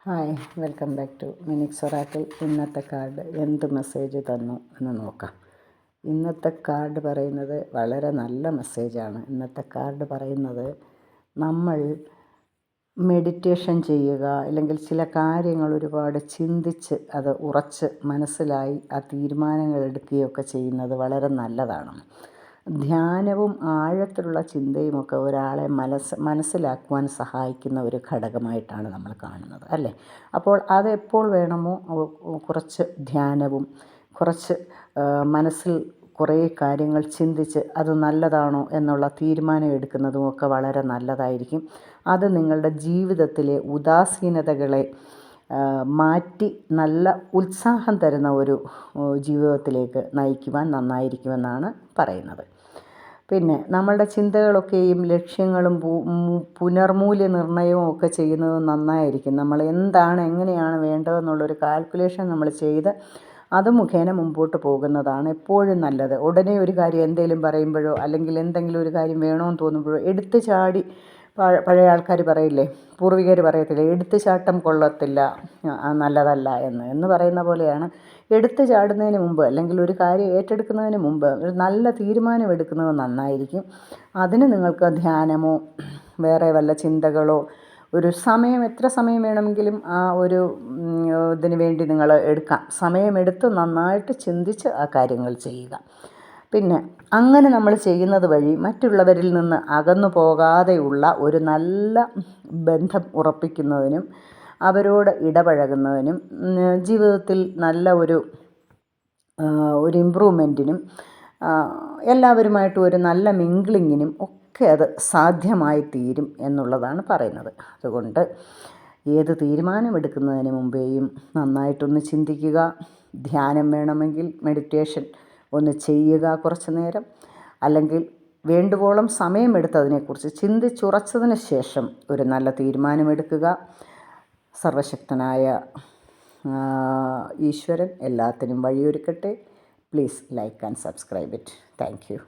Hi, welcome back to Minix oracle. ഇന്നത്തെ card എന്ത് message തന്നു എന്ന് നോക്കാം. ഇന്നത്തെ കാർഡ് പറയുന്നത് വളരെ നല്ല മെസ്സേജാണ്. ഇന്നത്തെ കാർഡ് പറയുന്നത് നമ്മൾ മെഡിറ്റേഷൻ ചെയ്യുക, അല്ലെങ്കിൽ ചില കാര്യങ്ങൾ ഒരുപാട് ചിന്തിച്ച് അത് ഉറച്ച് മനസ്സിലായി ആ തീരുമാനങ്ങൾ എടുക്കുകയൊക്കെ ചെയ്യുന്നത് വളരെ നല്ലതാണ്. ധ്യാനവും ആഴത്തിലുള്ള ചിന്തയുമൊക്കെ ഒരാളെ മനസ്സിലാക്കുവാൻ സഹായിക്കുന്ന ഒരു ഘടകമായിട്ടാണ് നമ്മൾ കാണുന്നത്, അല്ലേ? അപ്പോൾ അതെപ്പോൾ വേണമോ കുറച്ച് ധ്യാനവും കുറച്ച് മനസ്സിൽ കുറേ കാര്യങ്ങൾ ചിന്തിച്ച് അത് നല്ലതാണോ എന്നുള്ള തീരുമാനം എടുക്കുന്നതുമൊക്കെ വളരെ നല്ലതായിരിക്കും. അത് നിങ്ങളുടെ ജീവിതത്തിലെ ഉദാസീനതകളെ മാറ്റി നല്ല ഉത്സാഹം തരുന്ന ഒരു ജീവിതത്തിലേക്ക് നയിക്കുവാൻ നന്നായിരിക്കുമെന്നാണ് പറയുന്നത്. പിന്നെ നമ്മളുടെ ചിന്തകളൊക്കെയും ലക്ഷ്യങ്ങളും പുനർമൂല്യനിർണ്ണയവും ഒക്കെ ചെയ്യുന്നത് നന്നായിരിക്കും. നമ്മൾ എന്താണ് എങ്ങനെയാണ് വേണ്ടതെന്നുള്ളൊരു കാൽക്കുലേഷൻ നമ്മൾ ചെയ്ത് അത് മുഖേന മുമ്പോട്ട് പോകുന്നതാണ് എപ്പോഴും നല്ലത്. ഉടനെ ഒരു കാര്യം എന്തെങ്കിലും പറയുമ്പോഴോ അല്ലെങ്കിൽ എന്തെങ്കിലും ഒരു കാര്യം വേണമെന്ന് തോന്നുമ്പോഴോ എടുത്തു ചാടി, പഴയ ആൾക്കാർ പറയില്ലേ, പൂർവികർ പറയത്തില്ലേ, എടുത്തുചാട്ടം കൊള്ളത്തില്ല, നല്ലതല്ല എന്ന് പറയുന്ന പോലെയാണ്. എടുത്തു ചാടുന്നതിന് മുമ്പ് അല്ലെങ്കിൽ ഒരു കാര്യം ഏറ്റെടുക്കുന്നതിന് മുമ്പ് ഒരു നല്ല തീരുമാനം എടുക്കുന്നത് നന്നായിരിക്കും. അതിന് നിങ്ങൾക്ക് ധ്യാനമോ വേറെ വല്ല ചിന്തകളോ ഒരു സമയം, എത്ര സമയം വേണമെങ്കിലും ആ ഒരു ഇതിന് വേണ്ടി നിങ്ങൾ എടുക്കാം. സമയമെടുത്ത് നന്നായിട്ട് ചിന്തിച്ച് ആ കാര്യങ്ങൾ ചെയ്യുക. പിന്നെ അങ്ങനെ നമ്മൾ ചെയ്യുന്നത് വഴി മറ്റുള്ളവരിൽ നിന്ന് അകന്നു പോകാതെയുള്ള ഒരു നല്ല ബന്ധം ഉറപ്പിക്കുന്നതിനും അവരോട് ഇടപഴകുന്നതിനും ജീവിതത്തിൽ നല്ല ഒരു ഇമ്പ്രൂവ്മെൻറ്റിനും എല്ലാവരുമായിട്ടും ഒരു നല്ല മിംഗ്ലിങ്ങിനും ഒക്കെ അത് സാധ്യമായി തീരും എന്നുള്ളതാണ് പറയുന്നത്. അതുകൊണ്ട് ഏത് തീരുമാനമെടുക്കുന്നതിന് മുമ്പേയും നന്നായിട്ടൊന്ന് ചിന്തിക്കുക. ധ്യാനം വേണമെങ്കിൽ മെഡിറ്റേഷൻ ഒന്ന് ചെയ്യുക കുറച്ച് നേരം, അല്ലെങ്കിൽ വേണ്ടുവോളം സമയമെടുത്ത് അതിനെക്കുറിച്ച് ചിന്തിച്ചുറച്ചതിന് ശേഷം ഒരു നല്ല തീരുമാനമെടുക്കുക. സർവശക്തനായ ഈശ്വരൻ എല്ലാത്തിനും വഴിയൊരുക്കട്ടെ. Please like and subscribe it. Thank U.